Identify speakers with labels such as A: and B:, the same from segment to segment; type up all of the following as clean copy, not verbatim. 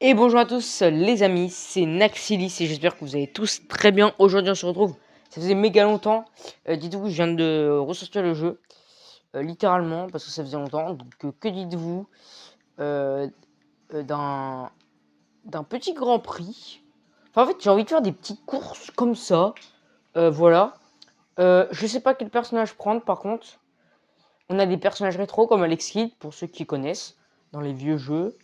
A: Et bonjour à tous les amis, c'est Naxilis et j'espère que vous allez tous très bien. Aujourd'hui on se retrouve, ça faisait méga longtemps, dites-vous je viens de ressortir le jeu, littéralement parce que ça faisait longtemps. Donc que dites-vous euh, d'un petit grand prix. Enfin, en fait j'ai envie de faire des petites courses comme ça, voilà. Je sais pas quel personnage prendre par contre. On a des personnages rétro comme Alex Kidd pour ceux qui connaissent dans les vieux jeux.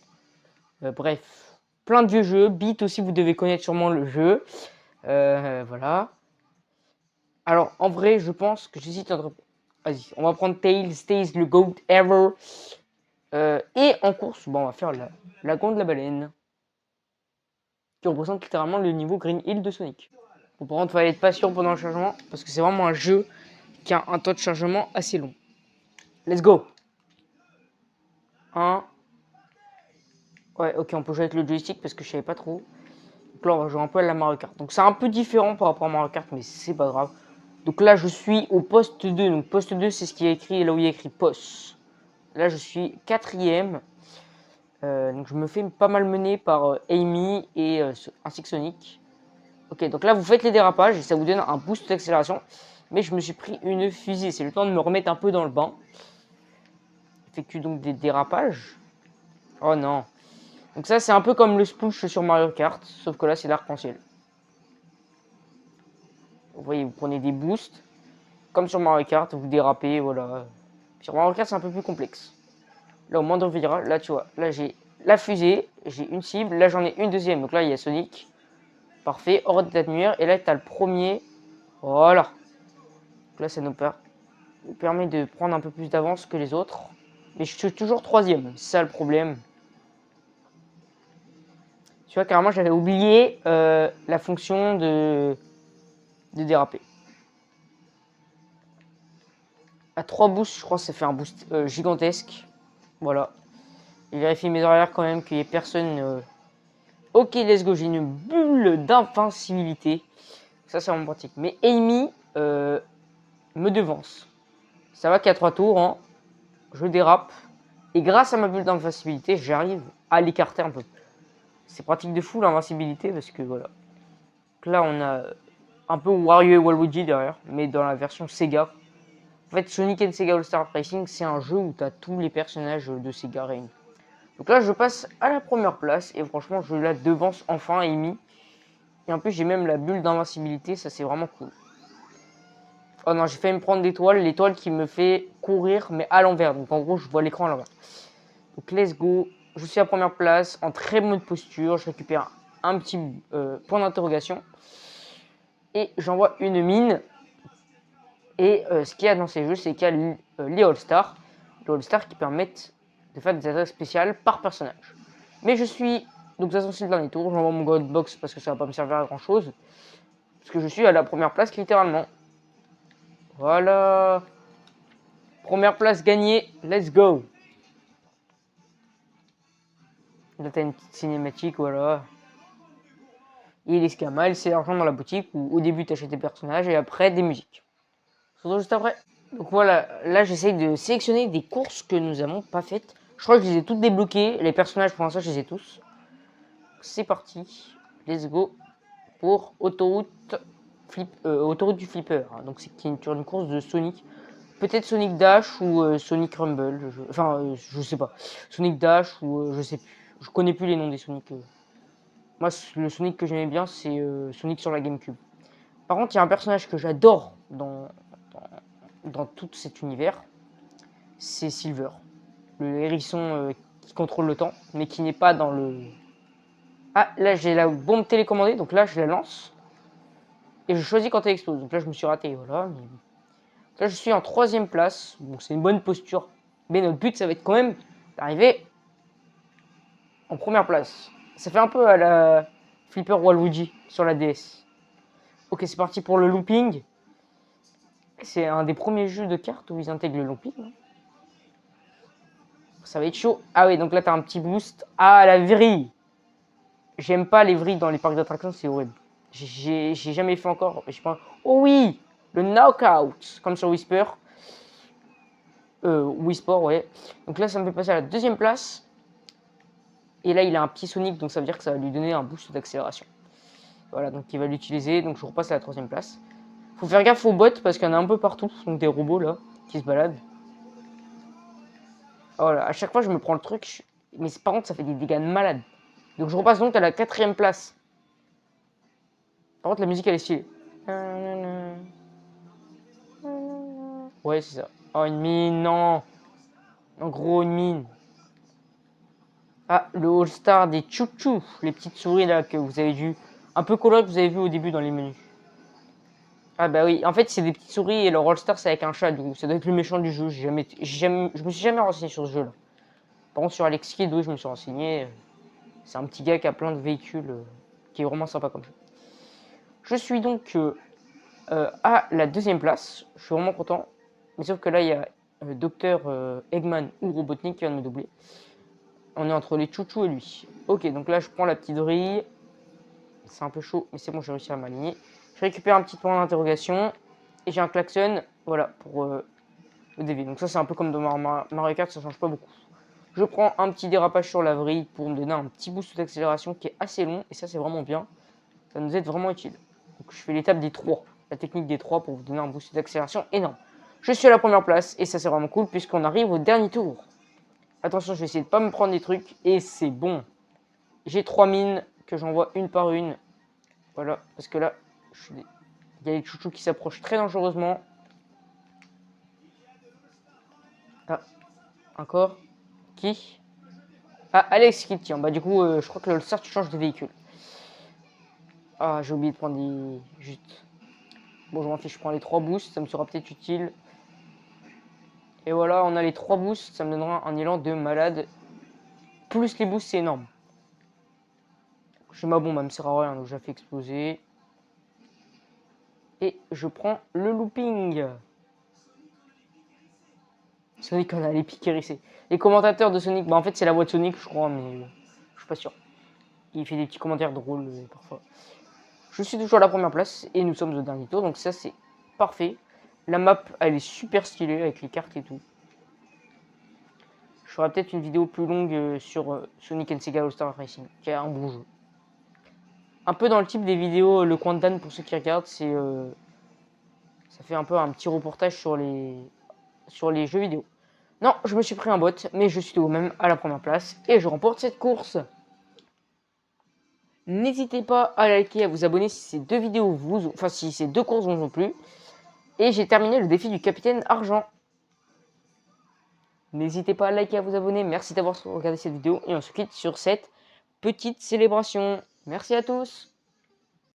A: Bref, plein de vieux jeux. Beat aussi, vous devez connaître sûrement le jeu. Voilà. Alors, en vrai, je pense que j'hésite entre... Vas-y, on va prendre Tails, le GOAT ever. Et en course, bon, on va faire la Grande de la Baleine. Qui représente littéralement le niveau Green Hill de Sonic. Bon, par contre, il fallait être patient pendant le chargement. Parce que c'est vraiment un jeu qui a un temps de chargement assez long. Let's go. 1. Ouais, ok, on peut jouer avec le joystick parce que je savais pas trop. Donc là, on va jouer un peu à la Mario Kart. Donc c'est un peu différent par rapport à Mario Kart, mais c'est pas grave. Donc là, je suis au poste 2. Donc poste 2, c'est ce qui est écrit, là où il y a écrit poste. Là, je suis 4ème. Donc je me fais pas mal mener par Amy et ainsi que Sonic. Ok, donc là, vous faites les dérapages et ça vous donne un boost d'accélération. Mais je me suis pris une fusée. C'est le temps de me remettre un peu dans le bain. Effectue donc des dérapages. Oh non. Donc ça, c'est un peu comme le sploosh sur Mario Kart. Sauf que là, c'est l'arc-en-ciel. Vous voyez, vous prenez des boosts. Comme sur Mario Kart, vous dérapez, voilà. Sur Mario Kart, c'est un peu plus complexe. Là, au moindre virage, là, tu vois, là, j'ai la fusée, j'ai une cible, là, j'en ai une deuxième. Donc là, il y a Sonic. Parfait, hors d'état de nuire. Et là, tu as le premier. Voilà. Donc là, ça nous permet de prendre un peu plus d'avance que les autres. Mais je suis toujours 3ème, c'est ça le problème. Tu vois, carrément, j'avais oublié la fonction de déraper. À 3 boosts, je crois que ça fait un boost gigantesque. Voilà. Et vérifie mes arrières quand même, qu'il n'y ait personne. Ok, let's go. J'ai une bulle d'invincibilité. Ça, c'est vraiment pratique. Mais Amy me devance. Ça va qu'à 3 tours. Hein. Je dérape. Et grâce à ma bulle d'invincibilité, j'arrive à l'écarter un peu. C'est pratique de fou l'invincibilité parce que voilà. Donc là, on a un peu Wario et Waluigi derrière, mais dans la version Sega. En fait, Sonic and Sega All-Star Racing, c'est un jeu où tu as tous les personnages de Sega réunis. Donc là, je passe à la première place et franchement, je la devance enfin Amy. Et en plus, j'ai même la bulle d'invincibilité, ça c'est vraiment cool. Oh non, j'ai failli me prendre l'étoile qui me fait courir, mais à l'envers. Donc en gros, je vois l'écran à l'envers. Donc let's go. Je suis à la première place, en très bonne posture. Je récupère un petit point d'interrogation. Et j'envoie une mine. Et ce qu'il y a dans ces jeux, c'est qu'il y a les All-Stars. Les All-Stars qui permettent de faire des attaques spéciales par personnage. Mais je suis... Donc ça c'est le dernier tour. J'envoie mon God Box parce que ça va pas me servir à grand chose. Parce que je suis à la première place littéralement. Voilà. Première place gagnée. Let's go. Là t'as une petite cinématique, voilà. Et les scamals, c'est l'argent dans la boutique où au début t'achètes des personnages et après des musiques. Surtout juste après. Donc voilà, là j'essaye de sélectionner des courses que nous n'avons pas faites. Je crois que je les ai toutes débloquées. Les personnages pour l'instant je les ai tous. C'est parti. Let's go pour autoroute du flipper. Donc c'est une course de Sonic. Peut-être Sonic Dash ou Sonic Rumble. Je sais pas. Sonic Dash ou je sais plus. Je connais plus les noms des Sonic. Moi, le Sonic que j'aimais bien, c'est Sonic sur la GameCube. Par contre, il y a un personnage que j'adore dans tout cet univers. C'est Silver. Le hérisson qui contrôle le temps, mais qui n'est pas dans le... Ah, là, j'ai la bombe télécommandée, donc là, je la lance. Et je choisis quand elle explose. Donc là, je me suis raté, voilà. Là, je suis en 3ème place. Donc c'est une bonne posture. Mais notre but, ça va être quand même d'arriver en première place. Ça fait un peu à la Flipper Waluigi sur la DS. Ok, c'est parti pour le looping. C'est un des premiers jeux de cartes où ils intègrent le looping. Ça va être chaud. Ah oui, donc là, t'as un petit boost. Ah, la vrille. J'aime pas les vrilles dans les parcs d'attractions, c'est horrible. J'ai jamais fait encore. Oh oui, le knockout, comme sur Whisper. Whisper, ouais. Donc là, ça me fait passer à la 2ème place. Et là, il a un petit Sonic, donc ça veut dire que ça va lui donner un boost d'accélération. Voilà, donc il va l'utiliser. Donc je repasse à la 3ème place. Faut faire gaffe aux bots parce qu'il y en a un peu partout. Donc des robots là qui se baladent. Oh là, à chaque fois je me prends le truc. Mais par contre ça fait des dégâts de malade. Donc je repasse donc à la 4ème place. Par contre la musique elle est stylée. Ouais c'est ça. Oh une mine, non. En gros une mine. Ah, le All-Star des Chouchou. Les petites souris là que vous avez vu. Un peu colorées que vous avez vu au début dans les menus. Ah bah oui, en fait c'est des petites souris et leur All-Star c'est avec un chat, donc ça doit être le méchant du jeu. Je me suis jamais renseigné sur ce jeu là. Par contre sur Alex Kidd, oui je me suis renseigné. C'est un petit gars qui a plein de véhicules, qui est vraiment sympa comme jeu. Je suis donc à la 2ème place, je suis vraiment content. Mais sauf que là il y a Dr Eggman ou Robotnik qui vient de me doubler. On est entre les chouchous et lui. Ok, donc là je prends la petite vrille. C'est un peu chaud, mais c'est bon, j'ai réussi à m'aligner. Je récupère un petit point d'interrogation. Et j'ai un klaxon, voilà, pour le dévier. Donc ça, c'est un peu comme dans Mario Kart, ça change pas beaucoup. Je prends un petit dérapage sur la vrille pour me donner un petit boost d'accélération qui est assez long. Et ça, c'est vraiment bien. Ça nous est vraiment utile. Donc je fais l'étape des 3. La technique des 3 pour vous donner un boost d'accélération énorme. Je suis à la 1ère place et ça, c'est vraiment cool puisqu'on arrive au dernier tour. Attention, je vais essayer de pas me prendre des trucs. Et c'est bon. J'ai 3 mines que j'envoie une par une. Voilà, parce que là, il y a les chouchous qui s'approchent très dangereusement. Ah, encore. Qui? Ah, Alex qui tient. Bah, du coup, je crois que le start, tu changes de véhicule. Ah, j'ai oublié de prendre des. Juste. Bon, je m'en fiche, je prends les 3 boosts, ça me sera peut-être utile. Et voilà, on a les 3 boosts, ça me donnera un élan de malade. Plus les boosts, c'est énorme. J'ai ma bombe, elle me sert à rien, donc je la fais exploser. Et je prends le looping. Sonic, on a les pics hérissés. Les commentateurs de Sonic, bah en fait, c'est la voix de Sonic, je crois, mais je suis pas sûr. Il fait des petits commentaires drôles parfois. Je suis toujours à la 1ère place et nous sommes au dernier tour, donc ça c'est parfait. La map elle est super stylée avec les cartes et tout. Je ferai peut-être une vidéo plus longue sur Sonic and Sega All-Star Racing, qui est un bon jeu. Un peu dans le type des vidéos Le Coin de Dan pour ceux qui regardent, c'est ça fait un peu un petit reportage sur les jeux vidéo. Non, je me suis pris un bot, mais je suis tout de même à la 1ère place et je remporte cette course. N'hésitez pas à liker, à vous abonner si ces deux vidéos si ces deux courses vous ont plu. Et j'ai terminé le défi du capitaine argent. N'hésitez pas à liker, à vous abonner. Merci d'avoir regardé cette vidéo et on se quitte sur cette petite célébration. Merci à tous.